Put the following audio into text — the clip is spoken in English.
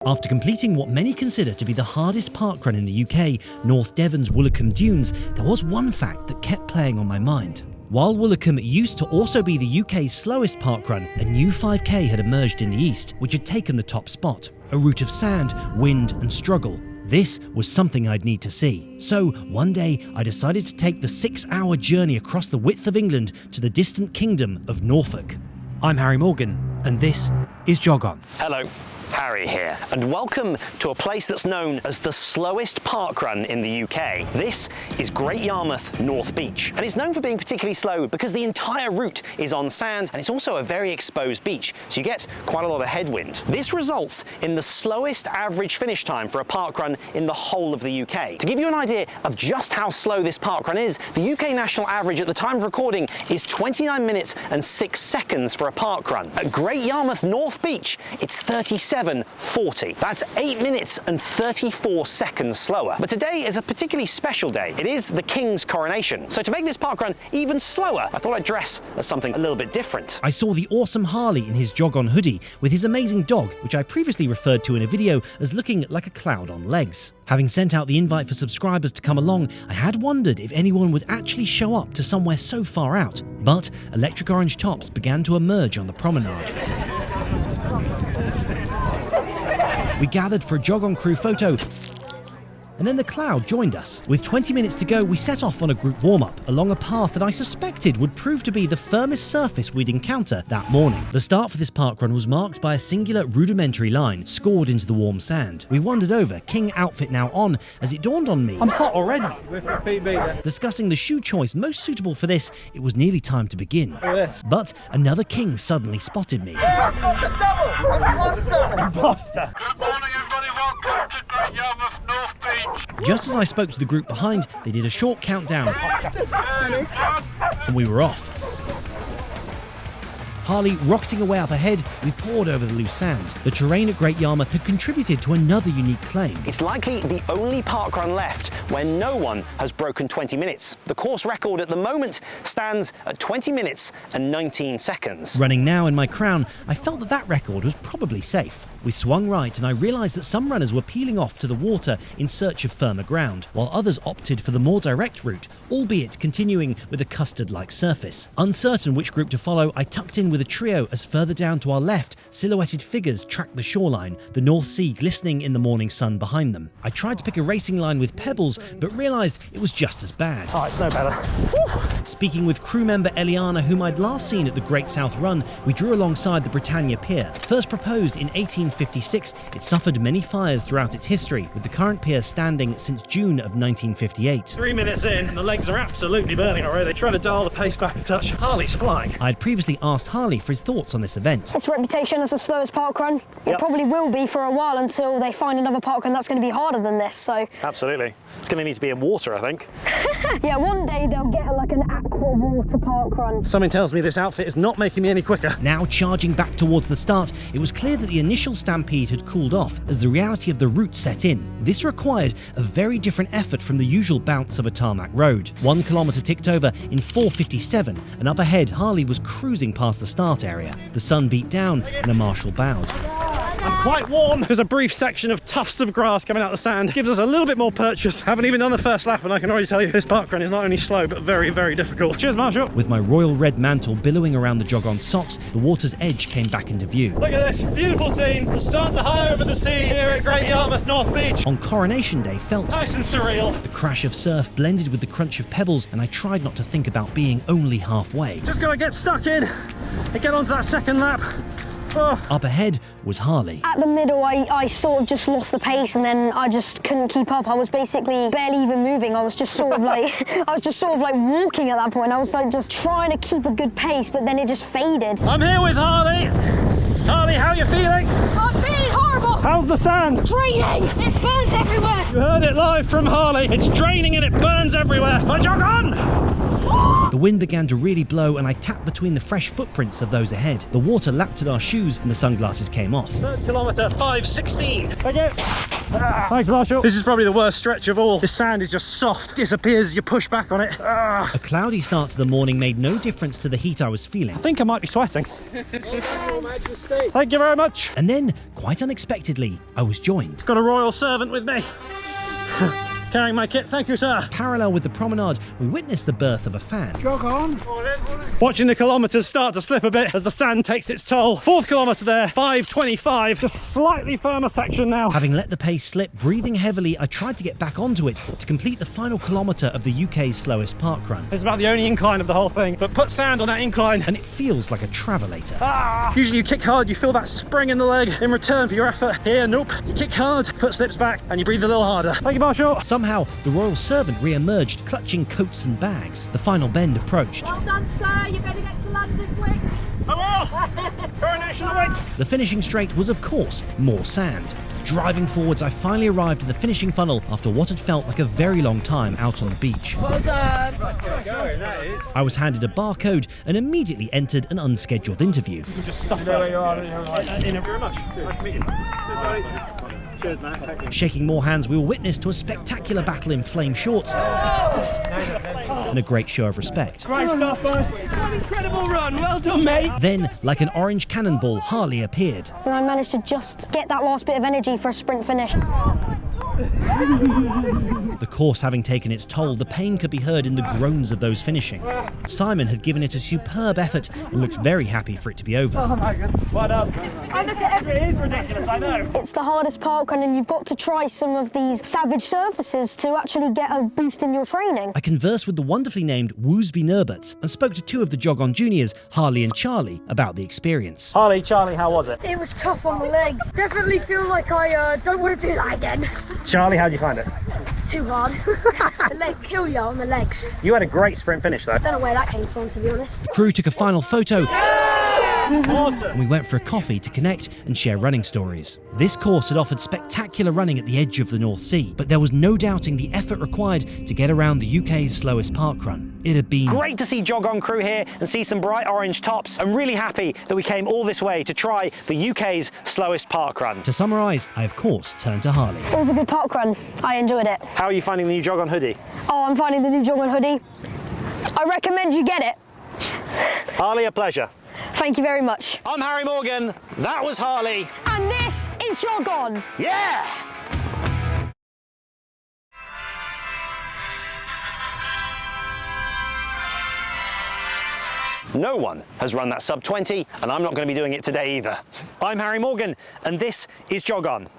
After completing what many consider to be the hardest parkrun in the UK, North Devon's Woolacombe Dunes, there was one fact that kept playing on my mind. While Woolacombe used to also be the UK's slowest parkrun, a new 5k had emerged in the east, which had taken the top spot. A route of sand, wind and struggle. This was something I'd need to see. So, one day, I decided to take the 6-hour journey across the width of England to the distant kingdom of Norfolk. I'm Harry Morgan, and this is JOG ON. Hello, Harry here, and welcome to a place that's known as the slowest parkrun in the UK. This is Great Yarmouth North Beach, and it's known for being particularly slow because the entire route is on sand, and it's also a very exposed beach, so you get quite a lot of headwind. This results in the slowest average finish time for a parkrun in the whole of the UK. To give you an idea of just how slow this parkrun is, the UK national average at the time of recording is 29 minutes and 6 seconds for a parkrun. At Great Yarmouth North Beach, it's 37:40. That's 8 minutes and 34 seconds slower. But today is a particularly special day. It is the King's Coronation. So to make this parkrun even slower, I thought I'd dress as something a little bit different. I saw the awesome Harley in his JOG ON hoodie with his amazing dog, which I previously referred to in a video as looking like a cloud on legs. Having sent out the invite for subscribers to come along, I had wondered if anyone would actually show up to somewhere so far out. But electric orange tops began to emerge on the promenade. We gathered for a JOG ON crew photo, and then the crowd joined us. With 20 minutes to go, we set off on a group warm-up along a path that I suspected would prove to be the firmest surface we'd encounter that morning. The start for this parkrun was marked by a singular rudimentary line scored into the warm sand. We wandered over, King outfit now on, as it dawned on me. I'm hot already. With a PB there. Discussing the shoe choice most suitable for this, it was nearly time to begin. Yes. But another King suddenly spotted me. I've got the double! Imposter! Good morning, everybody. Welcome to Great Yarmouth North Beach. Just as I spoke to the group behind, they did a short countdown, and we were off. Harley rocketing away up ahead, we poured over the loose sand. The terrain at Great Yarmouth had contributed to another unique claim. It's likely the only parkrun left where no one has broken 20 minutes. The course record at the moment stands at 20 minutes and 19 seconds. Running now in my crown, I felt that record was probably safe. We swung right and I realised that some runners were peeling off to the water in search of firmer ground, while others opted for the more direct route, albeit continuing with a custard-like surface. Uncertain which group to follow, I tucked in with a trio as further down to our left, silhouetted figures tracked the shoreline, the North Sea glistening in the morning sun behind them. I tried to pick a racing line with pebbles, but realised it was just as bad. Oh, it's no better. Woo! Speaking with crew member Eliana, whom I'd last seen at the Great South Run, we drew alongside the Britannia Pier. First proposed in 1856, it suffered many fires throughout its history, with the current pier standing since June of 1958. 3 minutes in, and the legs are absolutely burning already. Trying to dial the pace back a touch. Harley's flying. I had previously asked Harley for his thoughts on this event. Its reputation as the slowest parkrun. It probably will be for a while until they find another parkrun that's going to be harder than this, so... Absolutely. It's going to need to be in water, I think. Yeah, one day they'll get like an aqua water parkrun. Something tells me this outfit is not making me any quicker. Now charging back towards the start, it was clear that the initial stampede had cooled off as the reality of the route set in. This required a very different effort from the usual bounce of a tarmac road. 1 kilometre ticked over in 4:57, and up ahead Harley was cruising past the start area. The sun beat down and a marshal bowed. I'm quite warm. There's a brief section of tufts of grass coming out of the sand. Gives us a little bit more purchase. Haven't even done the first lap and I can already tell you this parkrun is not only slow but very, very difficult. Cheers, Marshal. With my royal red mantle billowing around the JOG ON socks, the water's edge came back into view. Look at this. Beautiful scenes. The sun high over the sea here at Great Yarmouth North Beach. On Coronation Day felt Nice and surreal. the crash of surf blended with the crunch of pebbles, and I tried not to think about being only halfway. Just gotta get stuck in and get onto that second lap. Oh. Up ahead was Harley. At the middle, I sort of just lost the pace and then I just couldn't keep up. I was basically barely even moving. I was just sort of like, walking at that point. I was like just trying to keep a good pace, but then it just faded. I'm here with Harley. Harley, how are you feeling? I'm feeling horrible. How's the sand? Draining. It burns everywhere. You heard it live from Harley. It's draining and it burns everywhere. So JOG ON! The wind began to really blow and I tapped between the fresh footprints of those ahead. The water lapped at our shoes and the sunglasses came off. 3rd kilometre, 5:16. Thank you. Thanks, Marshall. This is probably the worst stretch of all. This sand is just soft, disappears as you push back on it. A cloudy start to the morning made no difference to the heat I was feeling. I think I might be sweating. Thank you very much. And then, quite unexpectedly, I was joined. Got a royal servant with me. Carrying my kit, thank you, sir. Parallel with the promenade, we witnessed the birth of a fan. Jog on. Watching the kilometres start to slip a bit as the sand takes its toll. 4th kilometre there, 5:25. Just slightly firmer section now. Having let the pace slip, breathing heavily, I tried to get back onto it to complete the final kilometre of the UK's slowest parkrun. It's about the only incline of the whole thing, but put sand on that incline. And it feels like a travelator. Usually you kick hard, you feel that spring in the leg in return for your effort. Here, nope. You kick hard, foot slips back, and you breathe a little harder. Thank you, Marshall. Somehow, the royal servant re-emerged, clutching coats and bags. The final bend approached. Well done, sir. You better get to London quick. I will! Coronation awaits! The finishing straight was, of course, more sand. Driving forwards, I finally arrived at the finishing funnel after what had felt like a very long time out on the beach. Well done. I was handed a barcode and immediately entered an unscheduled interview. Just stuff there where you are. Thank you very much. Nice to meet you. Cheers, man. Thank you. Shaking more hands, we were witness to a spectacular battle in flame shorts and a great show of respect. Great stuff, boys. What an incredible run. Well done, mate. Then, like an orange cannonball, Harley appeared. So I managed to just get that last bit of energy for a sprint finish. The course having taken its toll, the pain could be heard in the groans of those finishing. Simon had given it a superb effort and looked very happy for it to be over. Oh my god. Well done. It is ridiculous, I know. It's the hardest parkrun and you've got to try some of these savage surfaces to actually get a boost in your training. I conversed with the wonderfully named Woosby Nerberts and spoke to 2 of the JOG ON juniors, Harley and Charlie, about the experience. Harley, Charlie, how was it? It was tough on the legs. Definitely feel like I don't want to do that again. Charlie, how'd you find it? Too hard. The leg kill you on the legs. You had a great sprint finish though. Don't know where that came from, to be honest. The crew took a final photo Awesome. and we went for a coffee to connect and share running stories. This course had offered spectacular running at the edge of the North Sea, but there was no doubting the effort required to get around the UK's slowest parkrun. It had been Great to see JOG ON crew here and see some bright orange tops. I'm really happy that we came all this way to try the UK's slowest parkrun. To summarise, I of course turned to Harley. All for good parkrun. I enjoyed it. How are you finding the new JOG ON hoodie? Oh, I'm finding the new JOG ON hoodie. I recommend you get it. Harley, a pleasure. Thank you very much. I'm Harry Morgan, that was Harley. And this is JOG ON. Yeah! No one has run that sub 20, and I'm not going to be doing it today either. I'm Harry Morgan, and this is JOG ON.